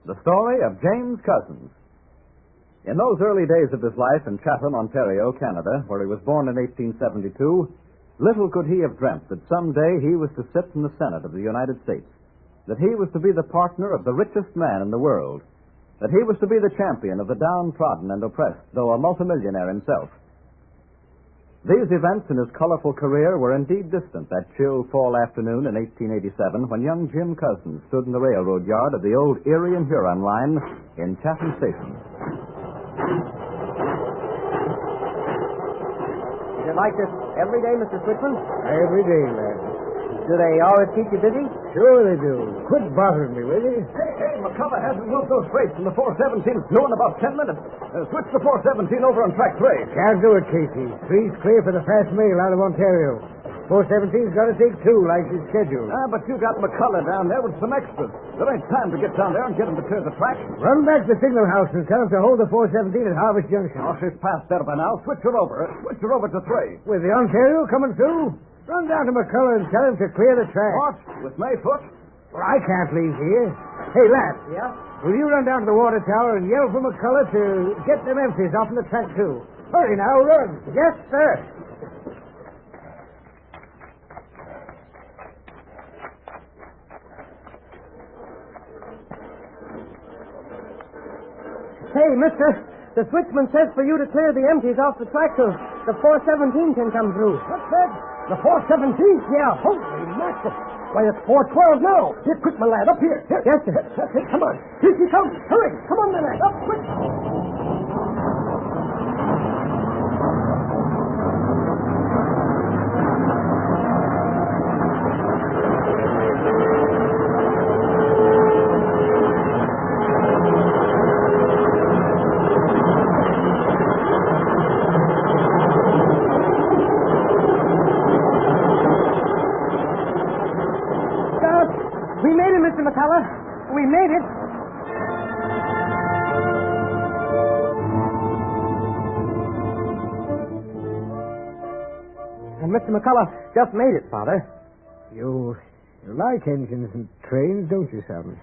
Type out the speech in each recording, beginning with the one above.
The story of James Couzens. In those early days of his life in Chatham, Ontario, Canada, where he was born in 1872, little could he have dreamt that someday he was to sit in the Senate of the United States, that he was to be the partner of the richest man in the world, that he was to be the champion of the downtrodden and oppressed, though a multimillionaire himself. These events in his colorful career were indeed distant that chill fall afternoon in 1887 when young Jim Couzens stood in the railroad yard of the old Erie and Huron line in Chatham Station. Is it like this every day, Mr. Switchman? Every day, lad. Do they always keep you busy? Sure they do. Quit bothering me, will you? Hey, McCullough hasn't moved those freights from the 417 due in about 10 minutes. Switch the 417 over on track 3. Can't do it, Casey. 3's clear for the fast mail out of Ontario. 417's got to take 2 like he's scheduled. But you got McCullough down there with some extras. There ain't time to get down there and get him to clear the track. Run back to the signal house and tell him to hold the 417 at Harvest Junction. Oh, she's past there by now. Switch her over. Switch her over to 3. With the Ontario coming through? Run down to McCullough and tell him to clear the track. What? With Mayfoot? Well, I can't leave here. Hey, lad. Yeah? Will you run down to the water tower and yell for McCullough to get them empties off in the track, too? Hurry now, run. Yes, sir. Hey, mister, the switchman says for you to clear the empties off the track so the 417 can come through. What's that? The 417? Yeah. Holy mackerel. Why, it's 412 now. Here, quick, my lad. Up here. Here. Yes, sir. Hey, come on. Here she comes. Hurry. Come on, my lad. Up, quick. We made it, Mr. McCullough. We made it. And Mr. McCullough just made it, Father. You like engines and trains, don't you, son?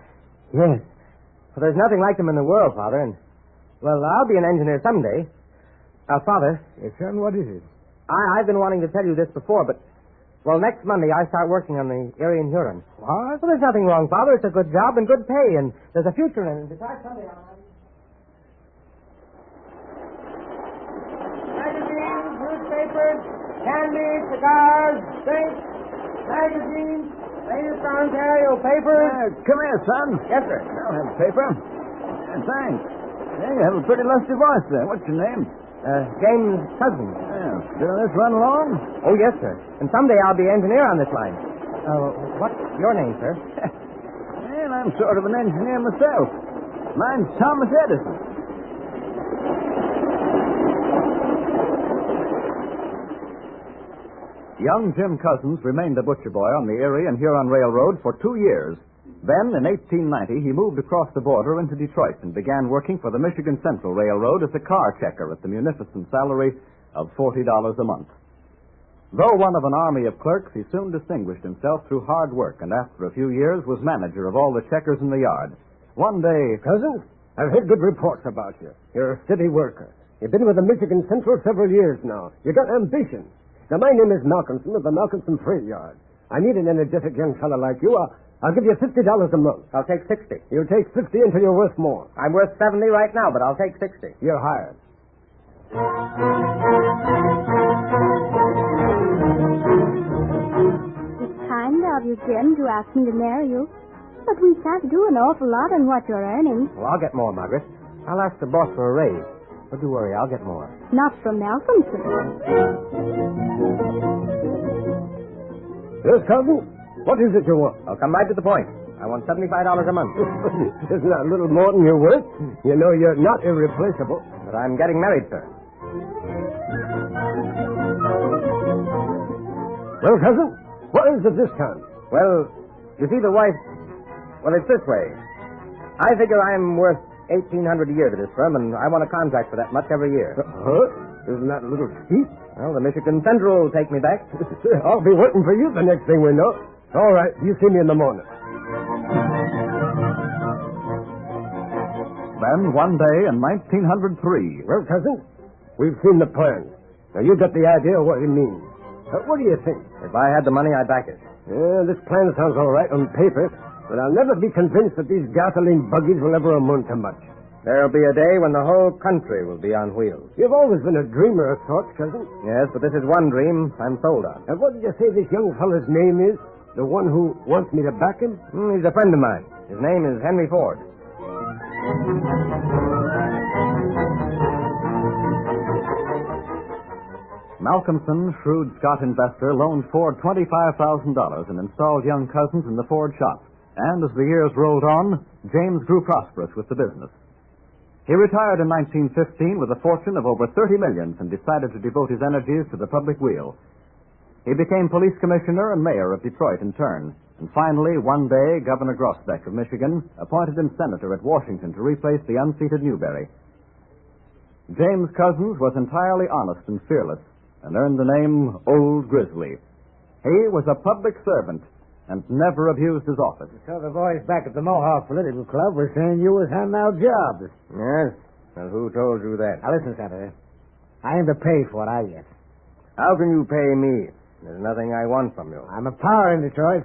Yes. Well, there's nothing like them in the world, Father, and, well, I'll be an engineer someday. Now, Father. Yes, son, what is it? I've been wanting to tell you this before, but, well, next Monday I start working on the Erie and Huron. What? Well, there's nothing wrong, Father. It's a good job and good pay, and there's a future in it. Besides, someday I'll have... Magazines, newspapers, candy, cigars, drinks, magazines, latest Ontario papers. Come here, son. Yes, sir. I'll have paper. Thanks. Hey, you have a pretty lusty voice there. What's your name? James Couzens. Yeah. Still this run along? Oh, yes, sir. And someday I'll be engineer on this line. What's your name, sir? Well, I'm sort of an engineer myself. Mine's Thomas Edison. Young Jim Couzens remained a butcher boy on the Erie and Huron Railroad for 2 years. Then, in 1890, he moved across the border into Detroit and began working for the Michigan Central Railroad as a car checker at the munificent salary of $40 a month. Though one of an army of clerks, he soon distinguished himself through hard work, and after a few years was manager of all the checkers in the yard. One day... Cousin, I've heard good reports about you. You're a steady worker. You've been with the Michigan Central several years now. You got ambition. Now, my name is Malcolmson of the Malcolmson Freight Yard. I need an energetic young fellow like you. I'll give you $50 a month. I'll take 60. You'll take 50 until you're worth more. I'm worth 70 right now, but I'll take 60. You're hired. It's kind of you, Jim, to ask me to marry you. But we can't do an awful lot on what you're earning. Well, I'll get more, Margaret. I'll ask the boss for a raise. Don't you worry, I'll get more. Not from Malcolmson. Yes, cousin? What is it you want? I'll come right to the point. I want $75 a month. Isn't that a little more than you're worth? You know you're not irreplaceable. But I'm getting married, sir. Well, cousin, what is it this time? Well, you see, the wife... Well, it's this way. I figure I'm worth $1,800 a year to this firm, and I want a contract for that much every year. Isn't that a little steep? Well, the Michigan Central will take me back. I'll be working for you the next thing we know. All right, you see me in the morning. when, one day in 1903... Well, cousin, we've seen the plan. Now, you got the idea of what it means. What do you think? If I had the money, I'd back it. Yeah, this plan sounds all right on paper, but I'll never be convinced that these gasoline buggies will ever amount to much. There'll be a day when the whole country will be on wheels. You've always been a dreamer of sorts, cousin. Yes, but this is one dream I'm sold on. And what did you say this young fellow's name is? The one who wants me to back him? He's a friend of mine. His name is Henry Ford. Malcolmson, shrewd Scott investor, loaned Ford $25,000 and installed young Couzens in the Ford shop. And as the years rolled on, James grew prosperous with the business. He retired in 1915 with a fortune of over $30 million and decided to devote his energies to the public weal. He became police commissioner and mayor of Detroit in turn. And finally, one day, Governor Grosbeck of Michigan appointed him senator at Washington to replace the unseated Newberry. James Couzens was entirely honest and fearless, and earned the name Old Grizzly. He was a public servant and never abused his office. So the boys back at the Mohawk Political Club were saying you was handing out jobs. Yes? Well, who told you that? Now listen, Senator. I aim to pay for what I get. How can you pay me? There's nothing I want from you. I'm a power in Detroit.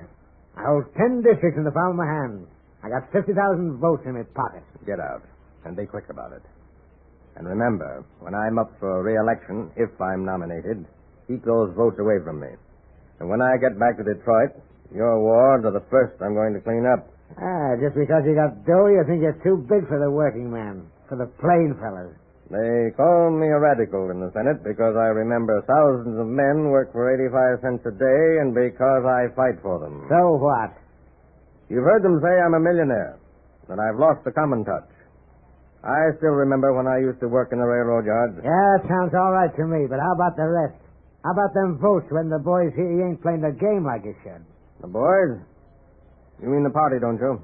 I hold 10 districts in the palm of my hand. I got 50,000 votes in my pocket. Get out, and be quick about it. And remember, when I'm up for re-election, if I'm nominated, keep those votes away from me. And when I get back to Detroit, your wards are the first I'm going to clean up. Just because you got dough, you think you're too big for the working man, for the plain fellas. They call me a radical in the Senate because I remember thousands of men work for 85 cents a day and because I fight for them. So what? You've heard them say I'm a millionaire, that I've lost the common touch. I still remember when I used to work in the railroad yards. Yeah, it sounds all right to me, but how about the rest? How about them votes when the boys hear you ain't playing the game like you should? The boys? You mean the party, don't you?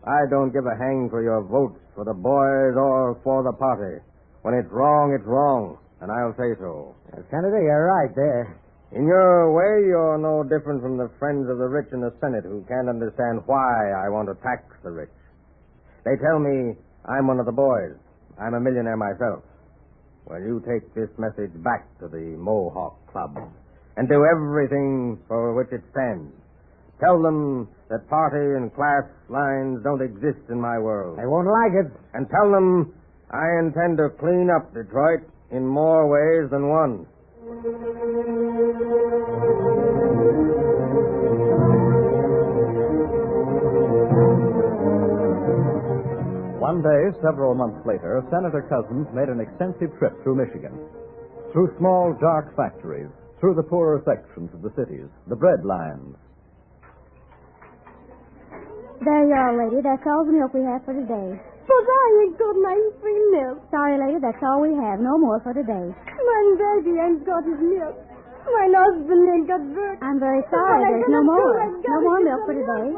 I don't give a hang for your votes for the boys or for the party. When it's wrong, and I'll say so. Senator, you're right there. In your way, you're no different from the friends of the rich in the Senate who can't understand why I want to tax the rich. They tell me I'm one of the boys. I'm a millionaire myself. Well, you take this message back to the Mohawk Club and do everything for which it stands. Tell them that party and class lines don't exist in my world. They won't like it. And tell them I intend to clean up Detroit in more ways than one. One day, several months later, Senator Couzens made an extensive trip through Michigan. Through small, dark factories, through the poorer sections of the cities, the bread lines. There you are, lady. That's all the milk we have for today. But I ain't got no free milk. Sorry, lady. That's all we have. No more for today. My baby ain't got his milk. My husband ain't got work. I'm very sorry. There's no more. No more milk for today.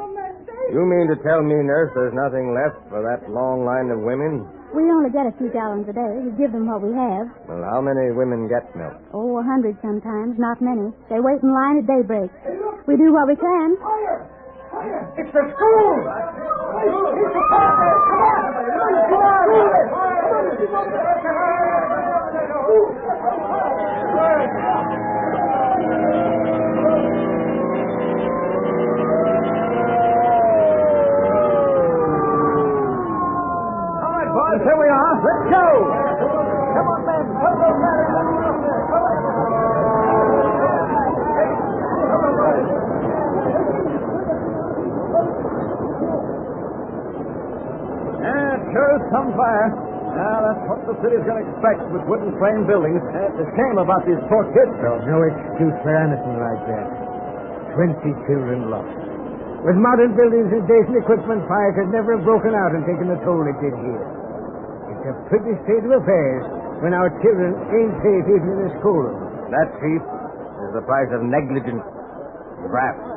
You mean to tell me, nurse, there's nothing left for that long line of women? We only get a few gallons a day. We give them what we have. Well, how many women get milk? Oh, 100 sometimes. Not many. They wait in line at daybreak. We do what we can. It's the school! It's the party! Come on, boys, here we are. Let's go! Come on, men. Put those ladders up. Sure is some fire. Now, that's what the city's going to expect with wooden frame buildings. It's a shame about these poor kids. No excuse for anything like that. 20 children lost. With modern buildings and decent equipment, fire could never have broken out and taken the toll it did here. It's a pretty state of affairs when our children ain't safe even in the school. That, Chief, is the price of negligence. Graft.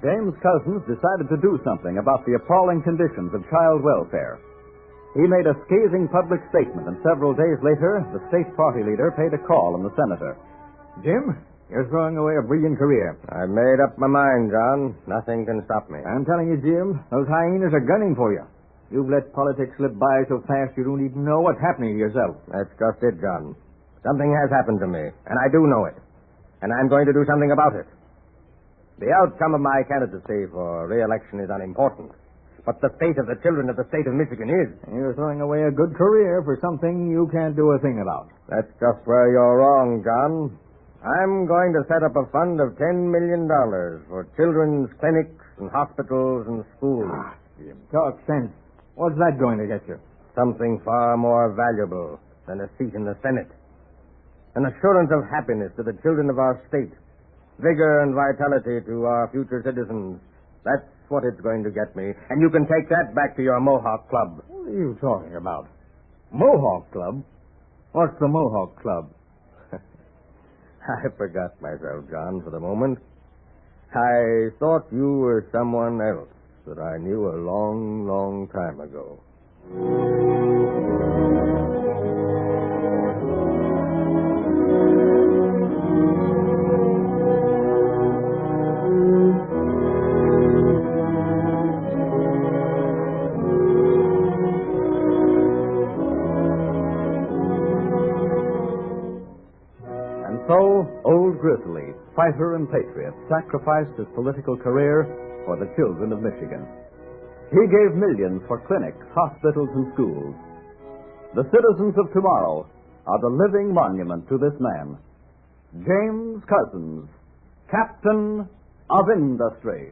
James Couzens decided to do something about the appalling conditions of child welfare. He made a scathing public statement, and several days later, the state party leader paid a call on the senator. Jim, you're throwing away a brilliant career. I've made up my mind, John. Nothing can stop me. I'm telling you, Jim, those hyenas are gunning for you. You've let politics slip by so fast you don't even know what's happening to yourself. That's just it, John. Something has happened to me, and I do know it. And I'm going to do something about it. The outcome of my candidacy for re-election is unimportant. But the fate of the children of the state of Michigan is. You're throwing away a good career for something you can't do a thing about. That's just where you're wrong, John. I'm going to set up a fund of $10 million for children's clinics and hospitals and schools. Jim, talk sense. What's that going to get you? Something far more valuable than a seat in the Senate. An assurance of happiness to the children of our state. Vigor and vitality to our future citizens. That's what it's going to get me. And you can take that back to your Mohawk Club. What are you talking about? Mohawk Club? What's the Mohawk Club? I forgot myself, John, for the moment. I thought you were someone else that I knew a long, long time ago. So, Old Grizzly, fighter and patriot, sacrificed his political career for the children of Michigan. He gave millions for clinics, hospitals, and schools. The citizens of tomorrow are the living monument to this man. James Couzens, Captain of Industry.